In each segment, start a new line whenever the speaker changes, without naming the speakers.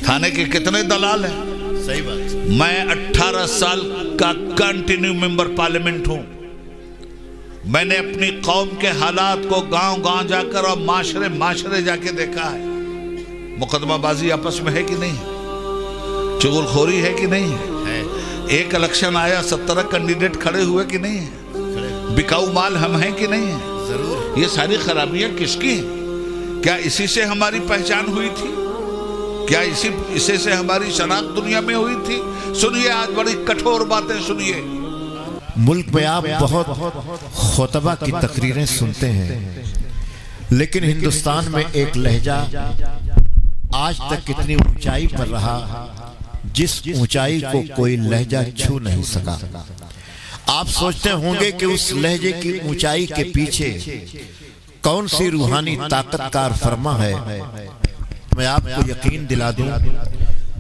थाने के कितने दलाल हैं।
सही बात।
मैं 18 साल का कंटिन्यू मेंबर पार्लियामेंट हूं। मैंने अपनी कौम के हालात को गांव गांव जाकर और माशरे माशरे जाके देखा है। मुकदमाबाजी आपस में है कि नहीं है, चुगलखोरी है कि नहीं है, एक इलेक्शन आया 17 कैंडिडेट खड़े हुए कि नहीं है, बिकाऊ माल हम हैं कि नहीं है।
जरूर।
ये सारी खराबियां किसकी हैं? क्या इसी से हमारी पहचान हुई थी? क्या इसी से हमारी शनाख्त दुनिया में हुई थी? सुनिए, आज बड़ी कठोर बातें सुनिए।
मुल्क में आप बहुत खुतबा की तकरीरें सुनते हैं, लेकिन हिंदुस्तान में एक लहजा आज तक कितनी ऊंचाई पर रहा जिस ऊंचाई को कोई लहजा छू नहीं सका। आप सोचते होंगे कि उस लहजे की ऊंचाई के पीछे कौन सी रूहानी ताकत कार फरमा है। मैं आपको यकीन दिला दूं,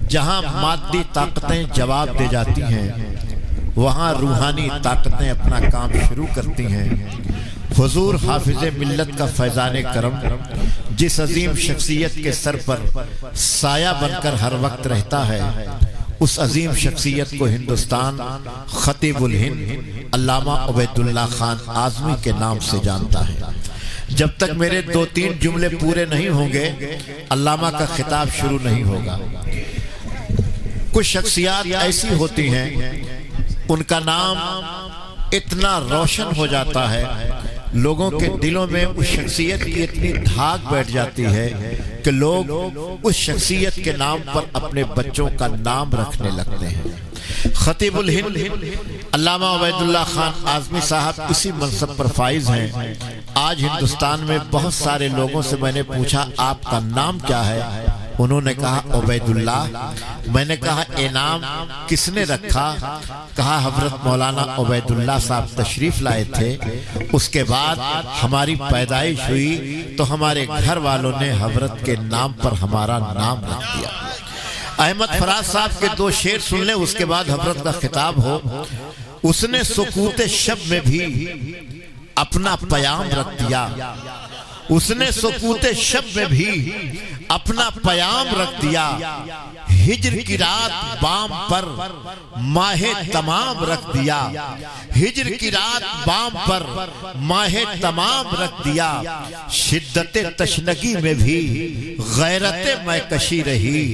जहां मादी ताकतें जवाब दे जाती हैं, वहां रूहानी ताकतें अपना काम शुरू करती हैं। हुजूर हाफिज़े मिल्लत का फैज़ाने करम जिस अजीम शख्सियत के सर पर साया बनकर हर वक्त रहता है, उस अजीम शख्सियत को हिंदुस्तान खतीबुल हिंद अल्लामा उबैदुल्लाह खान आज़मी के नाम से जानता है। जब तक मेरे 2-3 जुमले पूरे नहीं होंगे, अल्लामा का खिताब शुरू नहीं होगा। कुछ शख्सियात ऐसी होती हैं, उनका नाम इतना रोशन हो जाता है, लोगों के दिलों में उस शख्सियत की इतनी धाक बैठ जाती है कि लोग उस शख्सियत के नाम पर अपने बच्चों का नाम रखने लगते हैं। खतीबुल हिंद अल्लामा उबैदुल्लाह खान आज़मी साहब इसी मनसब पर फाइज हैं। आज हिंदुस्तान में बहुत सारे लोगों से मैंने पूछा, आपका नाम क्या है? उन्होंने कहा उबैदुल्लाह। मैंने कहा, ए नाम किसने रखा? कहा हजरत मौलाना उबैदुल्लाह साहब तशरीफ लाए थे, उसके बाद हमारी पैदाइश हुई तो हमारे घर वालों ने हजरत के नाम पर हमारा नाम रख दिया। अहमद फराज साहब के 2 शेर सुन ले, उसके बाद हजरत का खिताब हो। उसने सुकूते शब में भी अपना पयाम रख दिया, उसने सुकूते शब में भी अपना पयाम रख दिया। हिज्र की रात बाम पर माहे तमाम रख दिया, हिज्र की रात बाम पर माहे तमाम रख दिया। शिद्दत तशनगी में भी गैरत मैं कशी रही,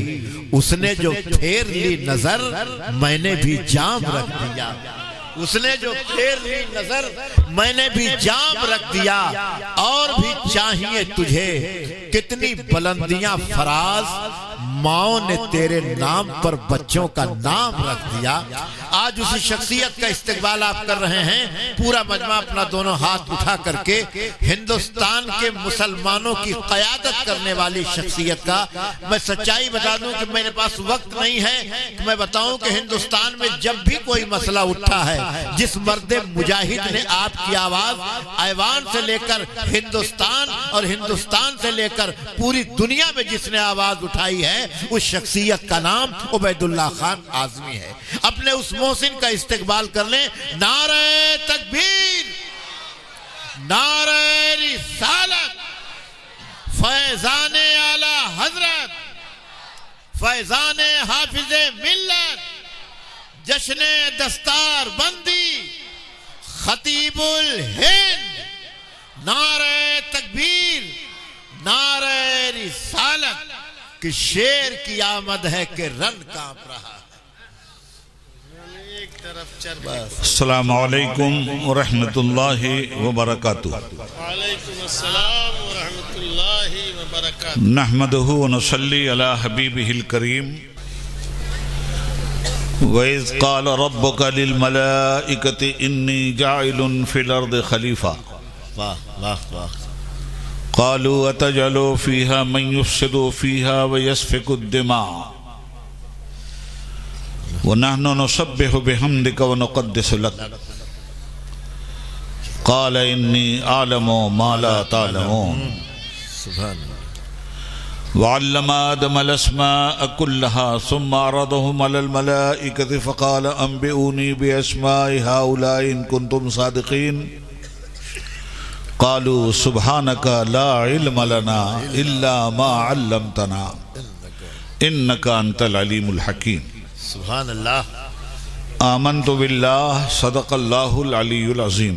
उसने जो फेर ली नजर मैंने भी जाम रख दिया, उसने जो फेर ली नजर मैंने भी जाम रख दिया। और भी चाहिए तुझे कितनी बुलंदियां फराज, माओ ने तेरे नाम पर बच्चों का नाम रख दिया। आज उसी शख्सियत का इस्तेकबाल आप कर रहे हैं। पूरा मजमा अपना दोनों हाथ उठा करके हिंदुस्तान के मुसलमानों की क़यादत करने वाली शख्सियत का। मैं सच्चाई बता दूं कि मेरे पास वक्त नहीं है कि मैं बताऊं कि हिंदुस्तान में जब भी कोई मसला उठा है, जिस मर्द मुजाहिद ने आपकी आवाज ऐवान से लेकर हिंदुस्तान और हिंदुस्तान से लेकर पूरी दुनिया में जिसने आवाज उठाई है, उस शख्सियत का नाम उबैदुल्लाह खान आज़मी है। अपने उस मोहसिन का इस्तेकबाल कर लें। नारे तकबीर, नारे रिसालत, फैज़ाने आला हजरत, फैज़ाने हाफिज़े मिल्लत, जश्ने दस्तार बंदी, खतीबुल हिंद। नारे तकबीर, नारे रिसालत कि शेर की आमद है कि रन कांप रहा है। एक तरफ
अस्सलामु अलैकुम व रहमतुल्लाहि व बरकातुहू।
वालेकुम अस्सलाम व रहमतुल्लाहि व बरकातुहू।
नहमदुहु व नुसल्ली अला हबीबिहिल करीम। व इज़ क़ाल रब्बुका लिल मलाइकति इन्नी जाइलुन फिल अर्दि खलीफा।
वाह वाह वाह।
क़ालू अतजअलु फ़ीहा मन युफ़्सिदु फ़ीहा व यस्फ़िकु द्दिमा व नहनु नुसब्बिहु बिहम्दिका व नुक़द्दिसु लक। क़ाल इन्नी अअलमु मा ला तअलमून।
सुभान
व अल्लम आदम अल-अस्माअ कुल्लहा सुम्मा अरदहुम अलल मलाइकति फ़क़ाल अंबिऊनी बिअस्माइ हाउलाइ इन कुन्तुम सादिक़ीन। क़ालू सुब्हानका ला इल्म लना इल्ला मा अल्लमतना इन्नका अंतल अलीमुल हकीम।
सुभान अल्लाह।
आमन्तु बिल्लाह सदक़ल्लाहुल अलीयुल अज़ीम।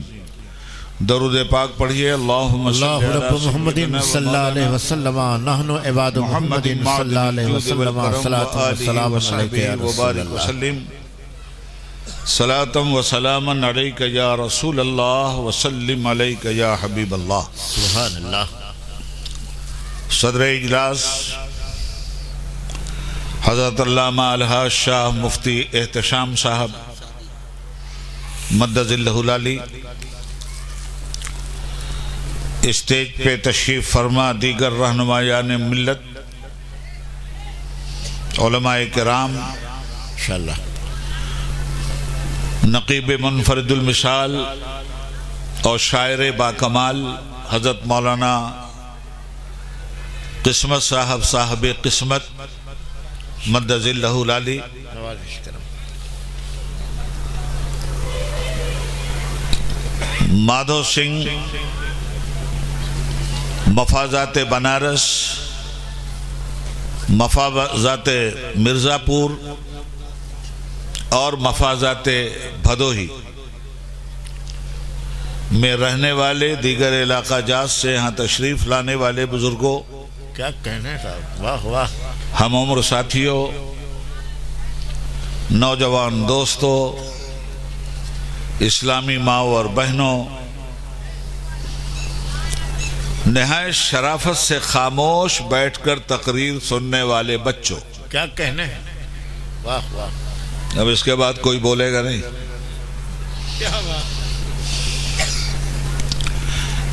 दरूद पाक पढ़िए। अल्लाहुम्मा
अल्लाहु रब्बु मुहम्मदिन सल्लल्लाहु अलैहि वसल्लम नहनु इबादु मुहम्मदिन सल्लल्लाहु अलैहि वसल्लम सलातु व सलाम अलैका या रसूल अल्लाह।
सलातम व सलामन अलैका या रसूल अल्लाह व सल्लिम अलैका या हबीब अल्लाह।
सुभान अल्लाह।
सदर इजलास हज़रत अल्लामा अलहाज शाह मुफ्ती एहतशाम साहब मद्दज़िल्लहुल आली, स्टेज पे तशरीफ़ फरमा दीगर रहनुमायान मिल्लत, उलमाए किराम,
इंशाअल्लाह
नक़ीब मुनफरिदुल मिसाल और शायर बाकमाल हज़रत मौलाना किस्मत साहब साहब किस्मत मद्दज़िल्लहुल आली, माधव सिंह मफाजात बनारस, मफाजात मिर्ज़ापुर और मफाजात भदोही में रहने वाले दीगर इलाका जात से यहाँ तशरीफ़ लाने वाले बुजुर्गों,
क्या कहने साहब, वाह वाह।
हम उम्र साथियों, नौजवान दोस्तों, इस्लामी माओ और बहनों, नहायत शराफत से खामोश बैठकर तकरीर सुनने वाले बच्चों,
क्या कहने, वाह वाह।
अब इसके बाद कोई बोलेगा नहीं।
क्या बात।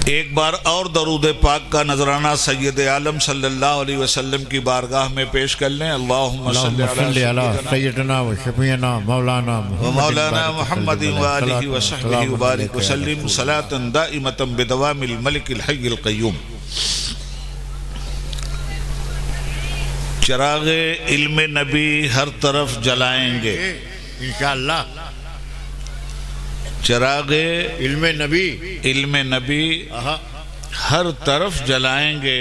एक बार और दरूद पाक का नजराना सैयद आलम सल्लल्लाहु अलैहि वसल्लम की बारगाह में पेश कर लें। अल्लाहुम्मा सल्ली अला
सय्यदना व शफीना मौलाना
मुहम्मद व आलिहि व सहबिहि व बारिक वसल्लिम सलातन दाइमतन बिदवामिल मलिकिल हय्यिल क़य्यूम। चिराग़े इल्म नबी हर तरफ जलाएंगे
इंशाअल्लाह।
चिराग़े
इल्म
नबी हर तरफ जलाएंगे,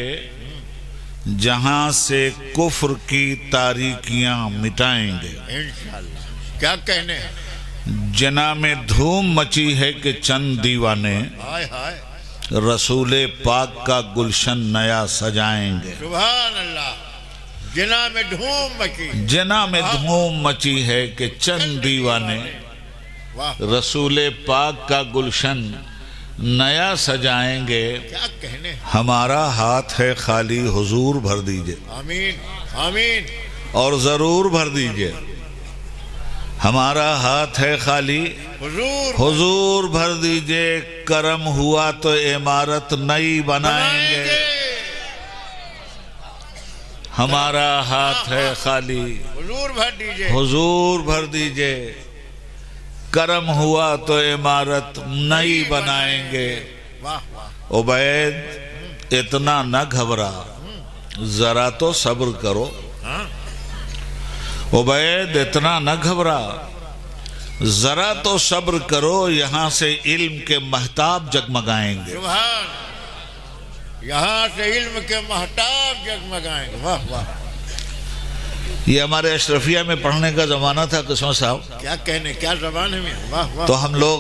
जहां से कुफ्र की तारीकियां मिटाएंगे
इंशाअल्लाह। क्या कहने,
जना में धूम मची है कि चंद दीवाने
हाय हाय
रसूले पाक का गुलशन नया सजाएंगे।
सुभान अल्लाह। जना में धूम मची,
जना में धूम मची है कि चंद दीवाने रसूले पाक का गुलशन नया सजाएंगे।
क्या कहने,
हमारा हाथ है खाली, हुजूर भर दीजिए।
आमीन आमीन।
और जरूर भर दीजिए। हमारा हाथ है खाली, हुजूर भर दीजिए। करम हुआ तो इमारत नई बनाएंगे। हमारा हाथ है खाली, हुजूर भर दीजिए। करम हुआ तो इमारत नई बनाएंगे। उबैद इतना न घबरा, जरा तो सब्र करो। उबैद इतना न घबरा, जरा तो सब्र करो। यहाँ से इल्म के महताब जगमगाएंगे।
यहाँ से इल्म के महताब जगमगाएंगे। वाह वाह।
ये हमारे अशरफिया में पढ़ने का जमाना था किस्मत साहब।
क्या कहने, क्या जमाने में, वाह वाह।
तो हम लोग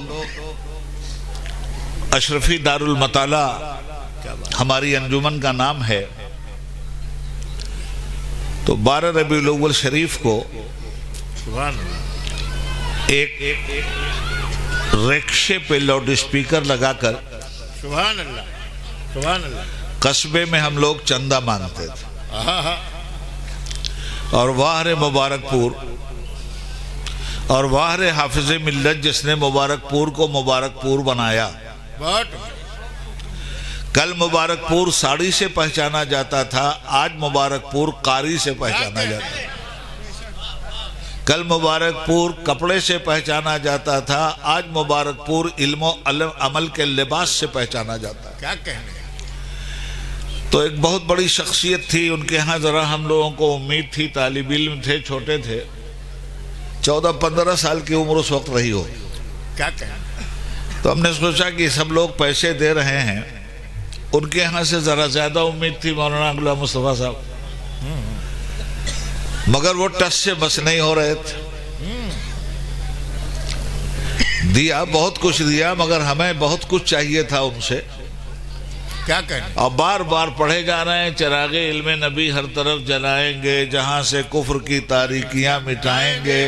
अशरफी दारुल मताला हमारी अंजुमन का नाम है। तो 12 रबीउल अव्वल शरीफ को एक रिक्शे पे लाउड स्पीकर लगाकर
सुभान अल्लाह सुभान अल्लाह
कस्बे में हम लोग चंदा मांगते थे। और वाहरे मुबारकपुर और वाहरे हाफिज मिल्लत जिसने मुबारकपुर को मुबारकपुर बनाया। कल मुबारकपुर साड़ी से पहचाना जाता था, आज मुबारकपुर कारी से पहचाना जाता है। कल मुबारकपुर कपड़े से पहचाना जाता था, आज मुबारकपुर इल्म अमल के लिबास से पहचाना जाता है।
क्या कहने।
तो एक बहुत बड़ी शख्सियत थी, उनके यहाँ ज़रा हम लोगों को उम्मीद थी, तालिब इल्म थे, छोटे थे, 14-15 साल की उम्र उस वक्त रही हो।
क्या कहने।
तो हमने सोचा कि सब लोग पैसे दे रहे हैं, उनके यहाँ से ज़रा ज़्यादा उम्मीद थी मौलाना गुलाम मुस्तफ़ा साहब। मगर वो टस से बस नहीं हो रहे थे। दिया बहुत कुछ दिया, मगर हमें बहुत कुछ चाहिए था उनसे।
क्या कहें?
और बार बार पढ़े जा रहे हैं, चिरागे इल्मे नबी हर तरफ जलाएंगे, जहां से कुफ्र की तारीकियां मिटाएंगे,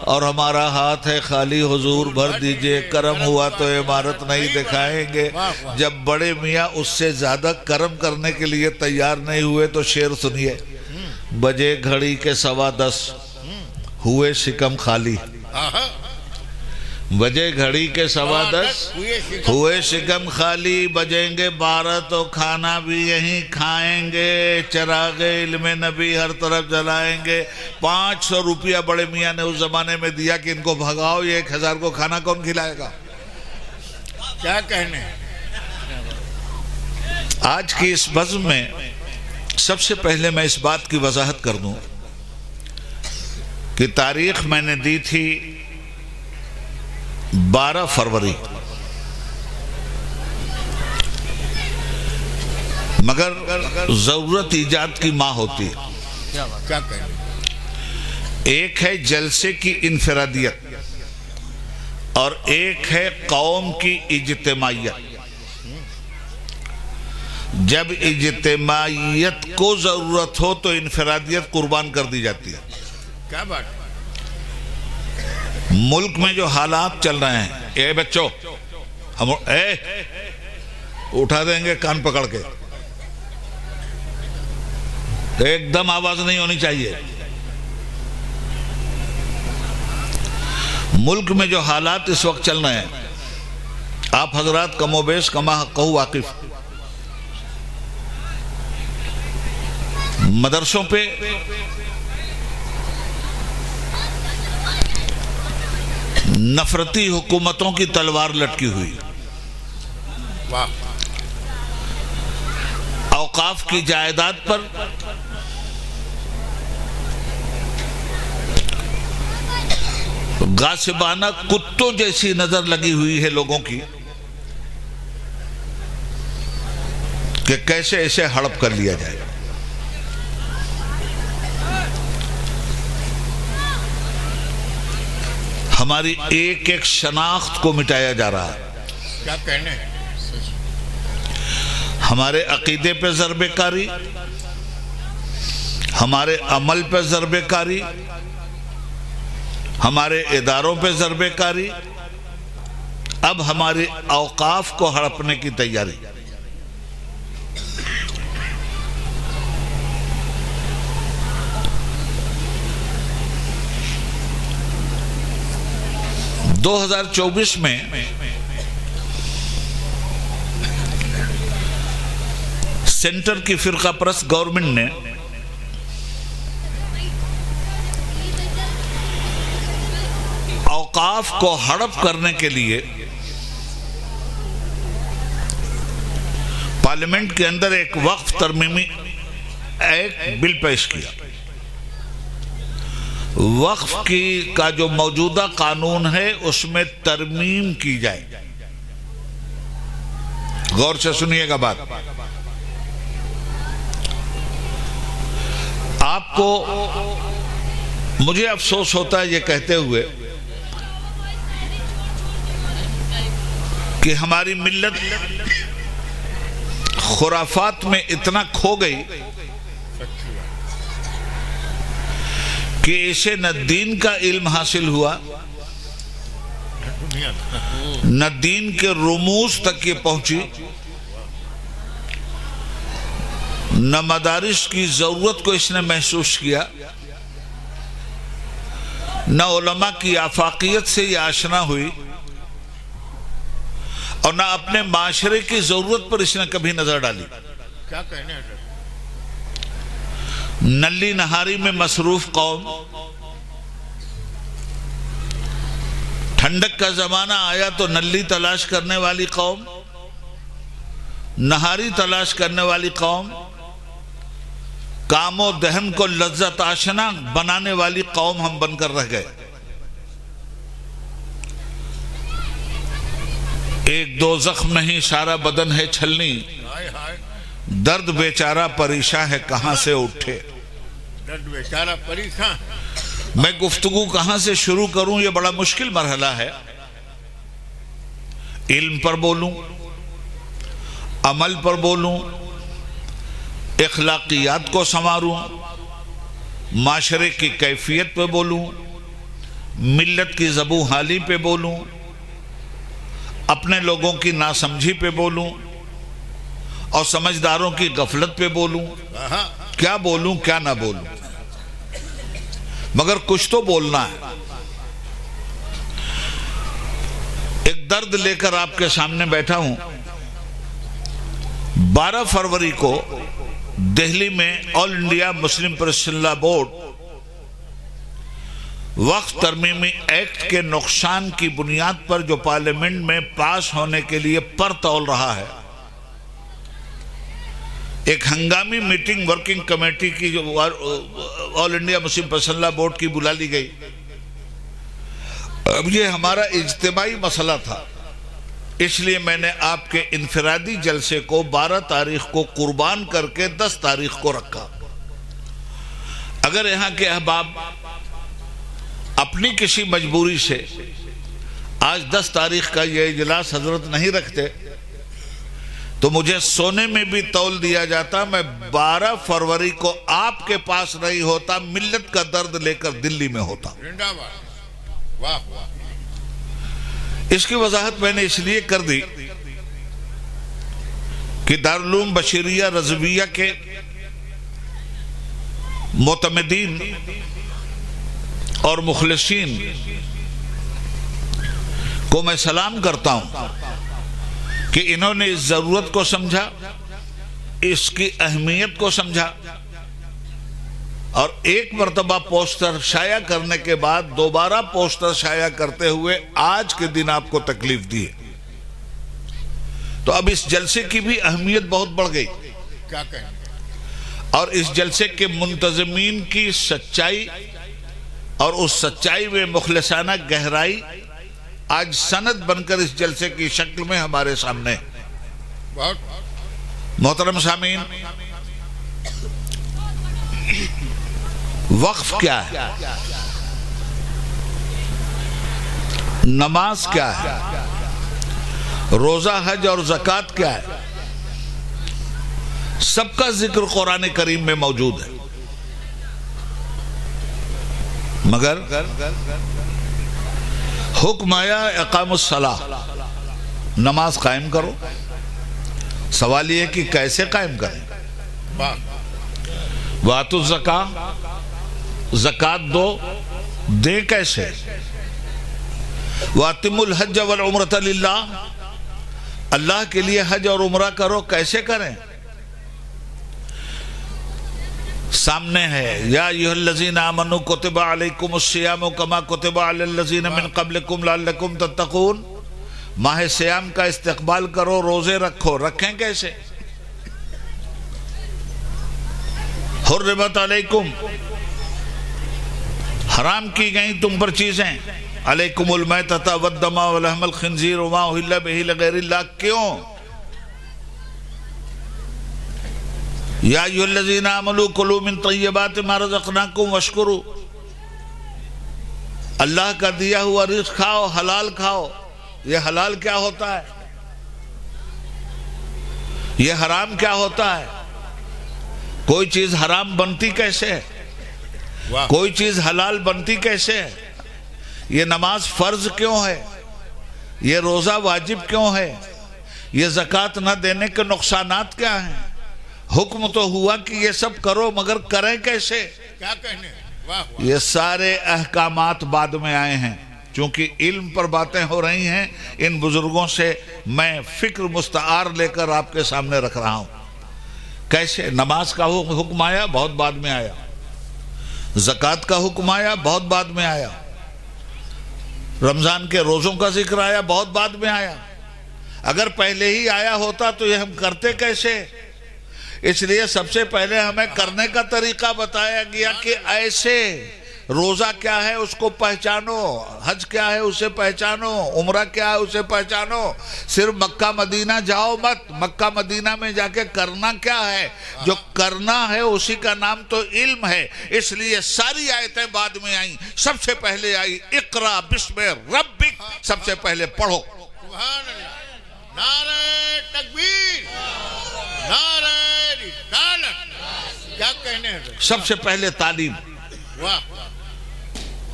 और हमारा हाथ है खाली हुजूर भर दीजिए, करम हुआ तो इमारत नहीं दिखाएंगे। जब बड़े मियाँ उससे ज्यादा करम करने के लिए तैयार नहीं हुए तो शेर सुनिए। बजे घड़ी के 10:15 हुए शिकम खाली। बजे घड़ी के 10:15 हुए शिकम खाली, बजेंगे 12 तो खाना भी यहीं खाएंगे, चिरागे इल्मे नबी हर तरफ जलाएंगे। 500 रुपया बड़े मियाँ ने उस जमाने में दिया कि इनको भगाओ, ये 1000 को खाना कौन खिलाएगा?
क्या कहने?
आज की इस बज़्म में सबसे पहले मैं इस बात की वजाहत कर दूं कि तारीख मैंने दी थी 12 फरवरी, मगर जरूरत ईजाद की मां होती है।
क्या कहने?
एक है जलसे की इनफरादियत और एक है कौम की इज्तिमाइयत। जब इज्तिमाइयत को जरूरत हो तो इनफरादियत कुर्बान कर दी जाती है।
क्या बात?
मुल्क में जो हालात चल रहे हैं, ए बच्चों, हम उठा देंगे कान पकड़ के, एकदम आवाज नहीं होनी चाहिए। मुल्क में जो हालात इस वक्त चल रहे हैं, आप हजरात कमोबेश कमा कहू वाकिफ। मदरसों पे नफरती हुकूमतों की तलवार लटकी हुई, औकाफ की जायदाद पर गासिबाना कुत्तों जैसी नजर लगी हुई है लोगों की कि कैसे इसे हड़प कर लिया जाए। हमारी एक एक शनाख्त को मिटाया जा रहा है।
क्या कहने?
हमारे अकीदे पे ज़रबेकारी, हमारे अमल पे ज़रबेकारी, हमारे इदारों पे ज़रबेकारी, अब हमारे औकाफ को हड़पने की तैयारी। – 2024 में सेंटर की फिरका परस्त गवर्नमेंट ने औकाफ को हड़प करने के लिए पार्लियामेंट के अंदर एक वक्फ तरमीमी एक बिल पेश किया। वक्फ की का जो मौजूदा कानून है उसमें तरमीम की जाए। गौर से सुनिएगा बात। आपको, मुझे अफसोस होता है ये कहते हुए कि हमारी मिल्लत खुराफात में इतना खो गई कि इसे न दीन का इल्म हासिल हुआ, न दीन के रुमूज तक ये पहुंची, न मदारिस की जरूरत को इसने महसूस किया, न उलमा की आफाकियत से ये आशना हुई, और न अपने माशरे की जरूरत पर इसने कभी नजर डाली।
क्या कहने?
नल्ली नहारी में मसरूफ कौम, ठंडक का जमाना आया तो नल्ली तलाश करने वाली कौम, नहारी तलाश करने वाली कौम, कामो दहन को लज्जत आशना बनाने वाली कौम हम बनकर रह गए। एक दो जख्म नहीं सारा बदन है छलनी, दर्द बेचारा परेशान है कहां से उठे।
दर्द बेचारा परेशान है।
मैं गुफ्तगू कहां से शुरू करूं, यह बड़ा मुश्किल मरहला है। इल्म पर बोलूं, अमल पर बोलूं, इखलाकियात को संवारूं, माशरे की कैफियत पे बोलूं, मिल्लत की ज़बू हाली पे बोलूं, अपने लोगों की नासमझी पे बोलूं और समझदारों की गफलत पे बोलूं। क्या बोलूं क्या ना बोलूं, मगर कुछ तो बोलना है। एक दर्द लेकर आपके सामने बैठा हूं। 12 फरवरी को दिल्ली में all India Muslim president board Waqf तरमीमी एक्ट के नुकसान की बुनियाद पर जो पार्लियामेंट में पास होने के लिए पर तौल रहा है, एक हंगामी मीटिंग वर्किंग कमेटी की जो all India Muslim president board की बुला ली गई। अब ये हमारा इज्तिमाई मसला था, इसलिए मैंने आपके इनफरादी जलसे को 12 तारीख को कुर्बान करके 10 तारीख को रखा। अगर यहाँ के अहबाब अपनी किसी मजबूरी से आज 10 तारीख का ये इजलास हजरत नहीं रखते तो मुझे सोने में भी तौल दिया जाता, मैं 12 फरवरी को आपके पास नहीं होता, मिल्लत का दर्द लेकर दिल्ली में होता।
वाह वाह।
इसकी वजाहत मैंने इसलिए कर दी कि दारुल बशीरिया रज़विया के मोतमदीन और मुखलिसीन को मैं सलाम करता हूं कि इन्होंने इस जरूरत को समझा, इसकी अहमियत को समझा और एक मर्तबा पोस्टर शाया करने के बाद दोबारा पोस्टर शाया करते हुए आज के दिन आपको तकलीफ दी है। तो अब इस जलसे की भी अहमियत बहुत बढ़ गई।
क्या कहें?
और इस जलसे के मुंतजमीन की सच्चाई और उस सच्चाई में मुखलिसाना गहराई आज सनद बनकर इस जलसे की शक्ल में हमारे सामने।
बहुत
मोहतरम सामीन, वक्फ क्या है, नमाज क्या है, रोजा हज और ज़कात क्या है, सबका जिक्र कुरान करीम में मौजूद है। मगर हुक्म आया इकामुस्सलाह, नमाज कायम करो। सवाल यह है कि कैसे कायम करें। वातु ज़का, ज़कात दो, दे कैसे। वातिमुल हज वल उम्रत लिल्लाह, अल्लाह के लिए हज और उम्रा करो, कैसे करें। सामने है या अय्युहल्लज़ीना आमनू कुतिबा अलैकुमुस्सियामु कमा कुतिबा अलल्लज़ीना मिन क़ब्लिकुम लअल्लकुम तत्तक़ून। माह सियाम का इस्तक़बाल करो, रोजे रखो। रखें कैसे। हुर्रिमत अलैकुम, हराम की गई तुम पर चीजें। अलैकुमुल मैतता वद्दमा व लहमुल खिंज़ीर वमा उहिल्ला बिही लिग़ैरिल्लाह। क्यों। या अय्युहल्लज़ीना आमनू कुलू मिन तय्यिबाति मा रज़क़नाकुम वश्कुरू, अल्लाह का दिया हुआ रिज़्क़ खाओ, हलाल खाओ। ये हलाल क्या होता है, ये हराम क्या होता है। कोई चीज हराम बनती कैसे है, कोई चीज हलाल बनती कैसे है। ये नमाज फर्ज क्यों है, ये रोजा वाजिब क्यों है, ये ज़कात न देने के नुकसानात क्या हैं। हुक्म तो हुआ कि ये सब करो, मगर करें कैसे।
क्या कहने। वाह वाह।
ये सारे अहकामात बाद में आए हैं, क्योंकि इल्म पर बातें हो रही हैं। इन बुजुर्गों से मैं फिक्र मुस्तार लेकर आपके सामने रख रहा हूं। कैसे। नमाज का हुक्म आया, बहुत बाद में आया। ज़कात का हुक्म आया, बहुत बाद में आया। रमजान के रोजों का जिक्र आया, बहुत बाद में आया। अगर पहले ही आया होता तो ये हम करते कैसे। इसलिए सबसे पहले हमें करने का तरीका बताया गया कि ऐसे रोजा क्या है उसको पहचानो, हज क्या है उसे पहचानो, उम्रा क्या है उसे पहचानो। सिर्फ मक्का मदीना जाओ मत, मक्का मदीना में जाके करना क्या है, जो करना है उसी का नाम तो इल्म है। इसलिए सारी आयतें बाद में आई, सबसे पहले आई इकरा बिस्मि रब्बिक, सबसे पहले पढ़ो।
सुभान अल्लाह। नारे तकबीर, नारे रिसालत। क्या कहने हैं?
सबसे पहले तालीम।
वाह।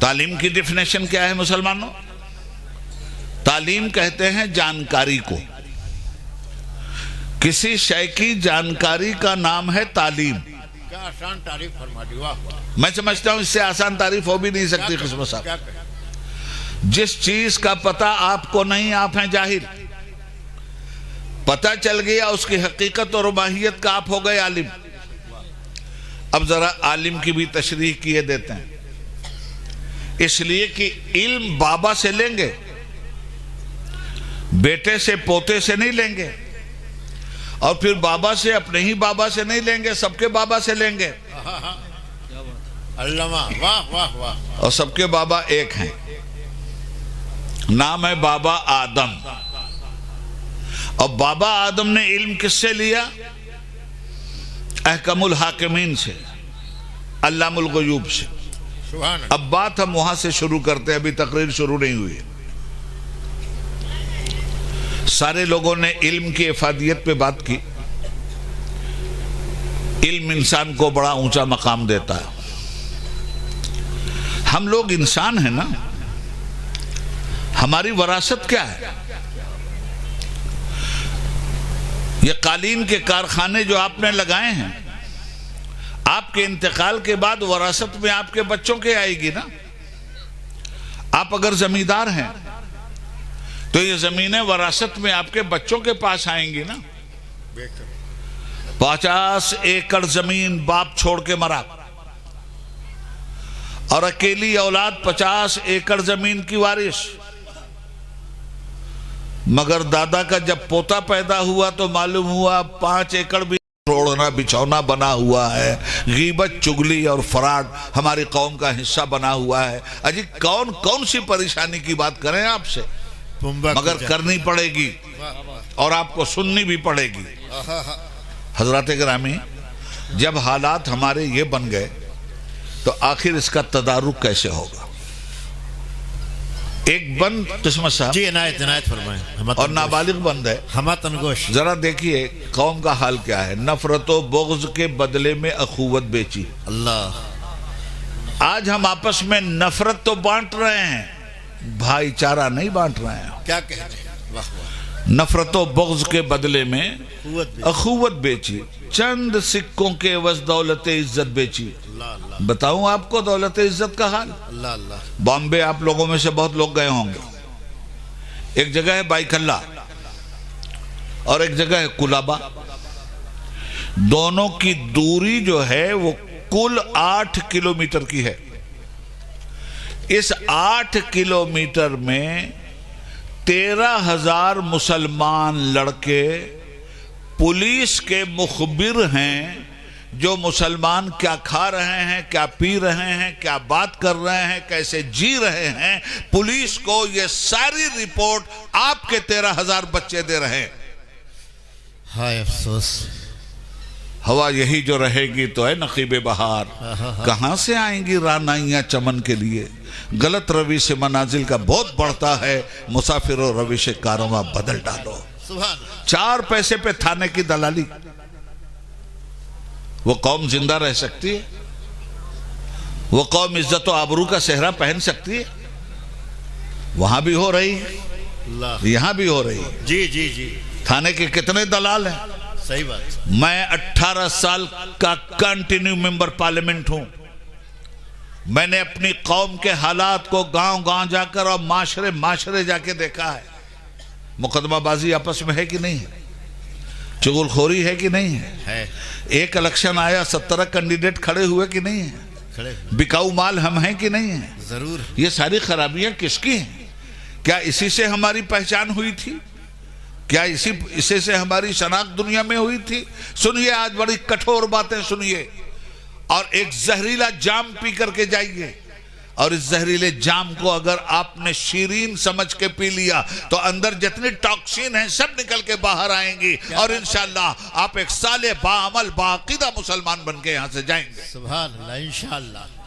तालीम की डेफिनेशन क्या है मुसलमानों? तालीम कहते हैं जानकारी को, किसी शय की जानकारी का नाम है तालीम।
क्या आसान तारीफ फरमा दी। वाह वाह।
मैं समझता हूं इससे आसान तारीफ हो भी नहीं सकती किस्मत साहब।
क्या कहें?
जिस चीज का पता आपको नहीं, आप हैं जाहिल। पता चल गया उसकी हकीकत और माहियत का, आप हो गए आलिम। अब जरा आलिम की भी तशरीह किए देते हैं, इसलिए कि इल्म बाबा से लेंगे, बेटे से पोते से नहीं लेंगे, और फिर बाबा से अपने ही बाबा से नहीं लेंगे, सबके बाबा से लेंगे।
अल्लामा। वाह वाह वाह।
और सबके बाबा एक हैं, नाम है बाबा आदम। और बाबा आदम ने इल्म किससे लिया? अहकमुल हाकिमीन से, अल्लामुल गुयूब से।
सुभान अल्लाह।
अब बात हम वहां से शुरू करते हैं, अभी तकरीर शुरू नहीं हुई। सारे लोगों ने इल्म की इफादियत पे बात की। इल्म इंसान को बड़ा ऊंचा मकाम देता है। हम लोग इंसान हैं ना, हमारी वरासत क्या है? ये कालीन के कारखाने जो आपने लगाए हैं, आपके इंतकाल के बाद वरासत में आपके बच्चों के आएगी ना। आप अगर जमींदार हैं तो ये जमीनें वरासत में आपके बच्चों के पास आएंगी ना। 50 एकड़ जमीन बाप छोड़ के मरा, और अकेली औलाद 50 एकड़ जमीन की वारिस। मगर दादा का जब पोता पैदा हुआ तो मालूम हुआ 5 एकड़ भी छोड़ना बिछौना बना हुआ है। गीबत, चुगली और फराड हमारी कौम का हिस्सा बना हुआ है। अजी कौन कौन सी परेशानी की बात करें आपसे, मगर करनी पड़ेगी और आपको सुननी भी पड़ेगी। हजरत गिरामी, जब हालात हमारे ये बन गए तो आखिर इसका तदारुक कैसे होगा? एक बंद किस्मत साहब
जी इनायत फरमाएं,
और नाबालिग बंद है।
हम तनगोश।
जरा देखिए कौम का हाल क्या है। नफरतो बुग़्ज़ के बदले में अखुवत बेची।
अल्लाह।
आज हम आपस में नफरत तो बांट रहे हैं, भाईचारा नहीं बांट रहे हैं।
क्या कहते हैं? वाह वाह।
नफरतो बुग़्ज़ के बदले में अखुवत बेची, चंद सिक्कों के एवज़ दौलत इज्जत बेची। बताऊं आपको दौलत इज्जत का हाल?
अल्लाह अल्लाह।
बॉम्बे आप लोगों में से बहुत लोग गए होंगे। एक जगह है बाईकल्ला और एक जगह है कुलाबा। दोनों की दूरी जो है वो कुल 8 किलोमीटर की है। इस 8 किलोमीटर में 13,000 मुसलमान लड़के पुलिस के मुखबिर हैं, जो मुसलमान क्या खा रहे हैं, क्या पी रहे हैं, क्या बात कर रहे हैं, कैसे जी रहे हैं, पुलिस को ये सारी रिपोर्ट आपके 13,000 बच्चे दे रहे हैं।
हाय अफसोस।
हवा यही जो रहेगी तो है नकीबे बहार, कहां से आएंगी रानाइयां चमन के लिए। गलत रवि से मनाजिल का बहुत बढ़ता है, मुसाफिरों रवि से कारवां बदल डालो। 4 पैसे पे थाने की दलाली, वो कौम जिंदा रह सकती है? वो कौम इज्जत और आबरू का सेहरा पहन सकती है? वहां भी हो रही है, यहां भी हो रही है।
जी जी जी।
थाने के कितने दलाल हैं?
सही बात।
मैं 18 साल का कंटिन्यू मेंबर पार्लियामेंट हूं। मैंने अपनी कौम के हालात को गांव गांव जाकर और माशरे माशरे जाके देखा है। मुकदमाबाजी आपस में है कि नहीं है? चुगलखोरी है कि नहीं है? एक इलेक्शन आया 17 कैंडिडेट खड़े हुए कि नहीं है?
खड़े।
बिकाऊ माल हम हैं कि नहीं है?
जरूर।
ये सारी खराबियां किसकी हैं? क्या इसी से हमारी पहचान हुई थी? क्या इसी से हमारी शनाख्त दुनिया में हुई थी? सुनिए, आज बड़ी कठोर बातें सुनिए और एक जहरीला जाम पी करके जाइए। और इस जहरीले जाम को अगर आपने शीरीन समझ के पी लिया तो अंदर जितनी टॉक्सिन है सब निकल के बाहर आएंगी और इंशाअल्लाह आप एक साले बाअमल बाक़ीदा मुसलमान बन के यहां से जाएंगे।
सुभान अल्लाह, इंशाअल्लाह।